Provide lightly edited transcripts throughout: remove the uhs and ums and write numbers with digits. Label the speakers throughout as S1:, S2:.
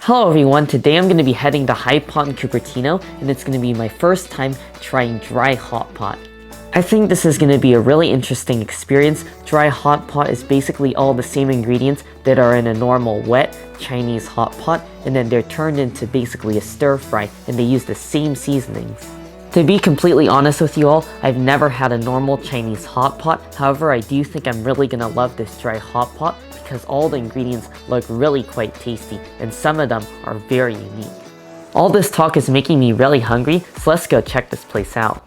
S1: Hello everyone, today I'm going to be heading to Hot Pot in Cupertino, and it's going to be my first time trying dry hot pot. I think this is going to be a really interesting experience. Dry hot pot is basically all the same ingredients that are in a normal wet Chinese hot pot, and then they're turned into basically a stir fry, and they use the same seasonings. To be completely honest with you all, I've never had a normal Chinese hot pot. However, I do think I'm really going to love this dry hot pot because all the ingredients look really quite tasty, and some of them are very unique. All this talk is making me really hungry, so let's go check this place out.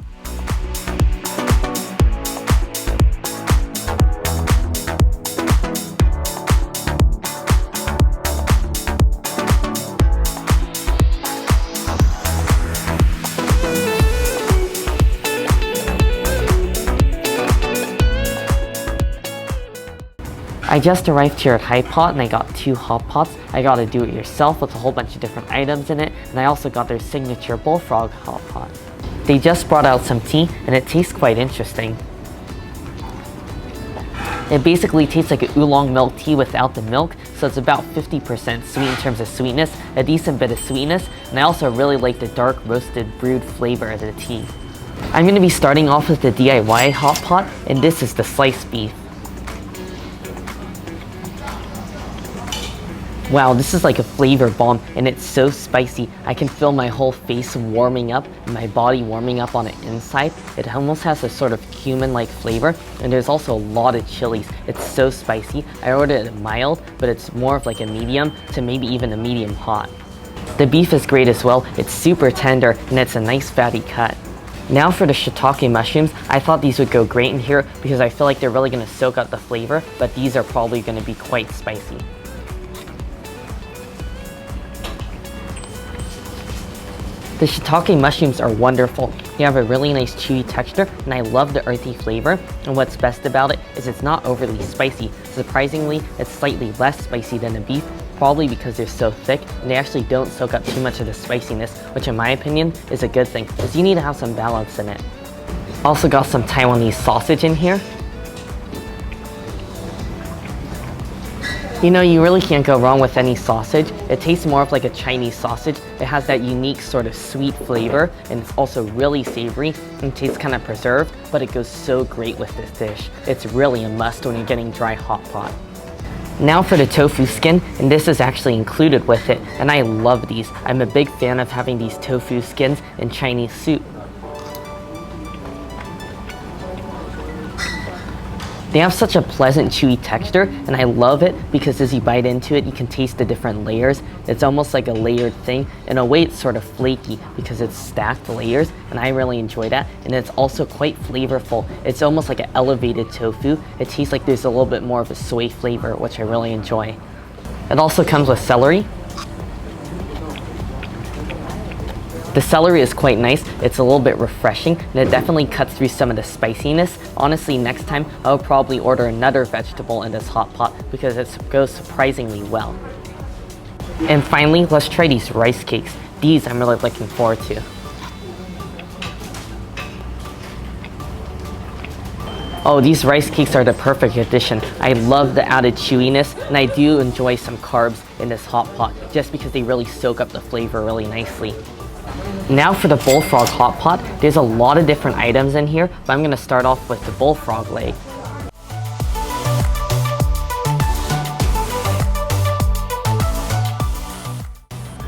S1: I just arrived here at Hot Pot and I got 2 hot pots. I got a do-it-yourself with a whole bunch of different items in it, and I also got their signature Bullfrog hot pot. They just brought out some tea and it tastes quite interesting. It basically tastes like an oolong milk tea without the milk, so it's about 50% sweet in terms of sweetness, a decent bit of sweetness, and I also really like the dark roasted brewed flavor of the tea. I'm going to be starting off with the DIY hot pot, and this is the sliced beef. Wow, this is like a flavor bomb, and it's so spicy. I can feel my whole face warming up and my body warming up on the inside. It almost has a sort of cumin-like flavor, and there's also a lot of chilies. It's so spicy. I ordered it mild, but it's more of like a medium to maybe even a medium hot. The beef is great as well. It's super tender and it's a nice fatty cut. Now for the shiitake mushrooms, I thought these would go great in here because I feel like they're really going to soak up the flavor, but these are probably going to be quite spicy. The shiitake mushrooms are wonderful. They have a really nice chewy texture, and I love the earthy flavor. And what's best about it is it's not overly spicy. Surprisingly, it's slightly less spicy than the beef, probably because they're so thick, and they actually don't soak up too much of the spiciness, which in my opinion is a good thing, because you need to have some balance in it. Also got some Taiwanese sausage in here. You know, you really can't go wrong with any sausage. It tastes more of like a Chinese sausage. It has that unique sort of sweet flavor, and it's also really savory and tastes kind of preserved, but it goes so great with this dish. It's really a must when you're getting dry hot pot. Now for the tofu skin, and this is actually included with it, and I love these. I'm a big fan of having these tofu skins in Chinese soup. They have such a pleasant chewy texture, and I love it because as you bite into it, you can taste the different layers. It's almost like a layered thing. In a way, it's sort of flaky because it's stacked layers, and I really enjoy that. And it's also quite flavorful. It's almost like an elevated tofu. It tastes like there's a little bit more of a soy flavor, which I really enjoy. It also comes with celery. The celery is quite nice. It's a little bit refreshing, and it definitely cuts through some of the spiciness. Honestly, next time I'll probably order another vegetable in this hot pot because it goes surprisingly well. And finally, let's try these rice cakes. These I'm really looking forward to. Oh, these rice cakes are the perfect addition. I love the added chewiness, and I do enjoy some carbs in this hot pot just because they really soak up the flavor really nicely. Now for the Bullfrog hot pot, there's a lot of different items in here, but I'm going to start off with the Bullfrog leg.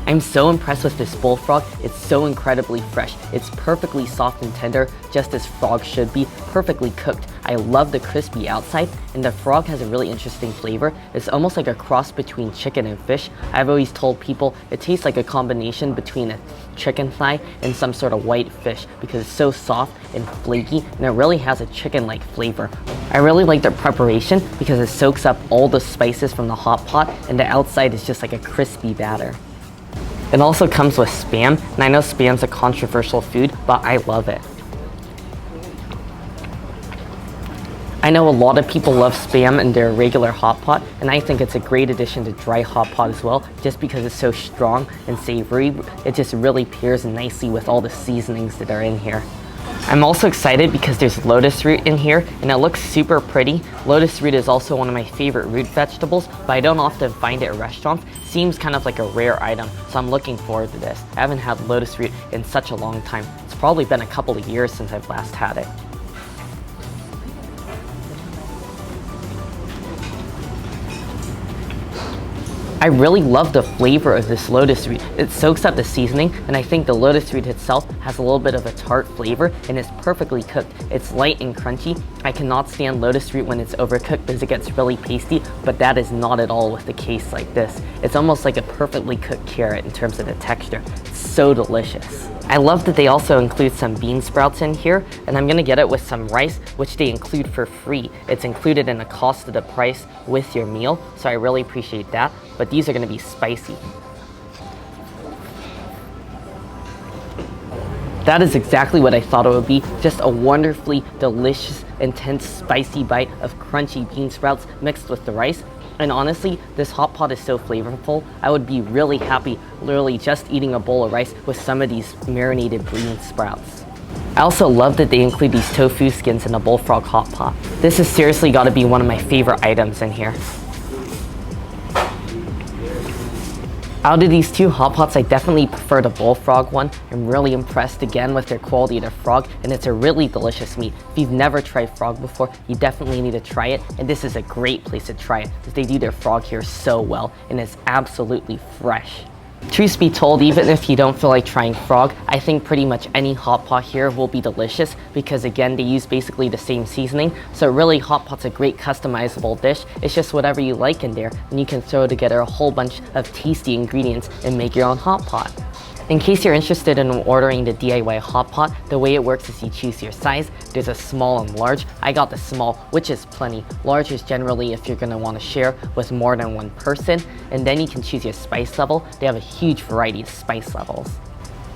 S1: I'm so impressed with this Bullfrog. It's so incredibly fresh. It's perfectly soft and tender, just as frog should be, perfectly cooked. I love the crispy outside, and the frog has a really interesting flavor. It's almost like a cross between chicken and fish. I've always told people it tastes like a combination between a chicken thigh and some sort of white fish because it's so soft and flaky, and it really has a chicken-like flavor. I really like their preparation because it soaks up all the spices from the hot pot, and the outside is just like a crispy batter. It also comes with Spam, and I know Spam's a controversial food, but I love it. I know a lot of people love Spam in their regular hot pot, and I think it's a great addition to dry hot pot as well, just because it's so strong and savory. It just really pairs nicely with all the seasonings that are in here. I'm also excited because there's lotus root in here and it looks super pretty. Lotus root is also one of my favorite root vegetables, but I don't often find it at restaurants. Seems kind of like a rare item, so I'm looking forward to this. I haven't had lotus root in such a long time. It's probably been a couple of years since I've last had it. I really love the flavor of this lotus root. It soaks up the seasoning, and I think the lotus root itself has a little bit of a tart flavor, and it's perfectly cooked. It's light and crunchy. I cannot stand lotus root when it's overcooked because it gets really pasty, but that is not at all with the case like this. It's almost like a perfectly cooked carrot in terms of the texture. It's so delicious. I love that they also include some bean sprouts in here, and I'm gonna get it with some rice, which they include for free. It's included in the cost of the price with your meal, so I really appreciate that, but these are gonna be spicy. That is exactly what I thought it would be, just a wonderfully delicious, intense, spicy bite of crunchy bean sprouts mixed with the rice. And honestly, this hot pot is so flavorful, I would be really happy literally just eating a bowl of rice with some of these marinated bean sprouts. I also love that they include these tofu skins in the Bullfrog hot pot. This has seriously got to be one of my favorite items in here. Out of these two hot pots, I definitely prefer the Bullfrog one. I'm really impressed again with their quality of the frog, and it's a really delicious meat. If you've never tried frog before, you definitely need to try it, and this is a great place to try it because they do their frog here so well, and it's absolutely fresh. Truth be told, even if you don't feel like trying frog, I think pretty much any hot pot here will be delicious because again, they use basically the same seasoning. So really, hot pot's a great customizable dish. It's just whatever you like in there, and you can throw together a whole bunch of tasty ingredients and make your own hot pot. In case you're interested in ordering the DIY hot pot, the way it works is you choose your size. There's a small and large. I got the small, which is plenty. Large is generally if you're gonna wanna share with more than one person. And then you can choose your spice level. They have a huge variety of spice levels.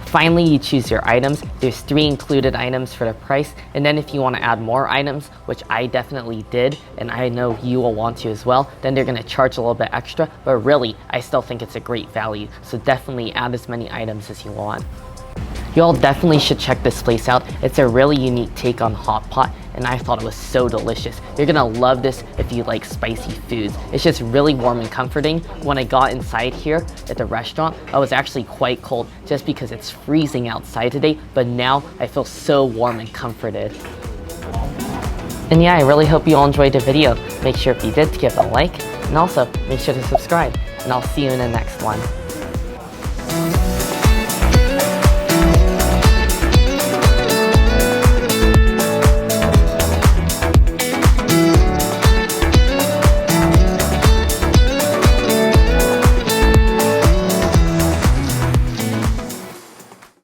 S1: Finally, you choose your items. There's 3 included items for the price. And then if you want to add more items, which I definitely did, and I know you will want to as well, then they're going to charge a little bit extra. But really, I still think it's a great value. So definitely add as many items as you want. You all definitely should check this place out. It's a really unique take on hot pot, and I thought it was so delicious. You're gonna love this if you like spicy foods. It's just really warm and comforting. When I got inside here at the restaurant, I was actually quite cold just because it's freezing outside today, but now I feel so warm and comforted. And yeah, I really hope you all enjoyed the video. Make sure if you did to give it a like, and also make sure to subscribe, and I'll see you in the next one.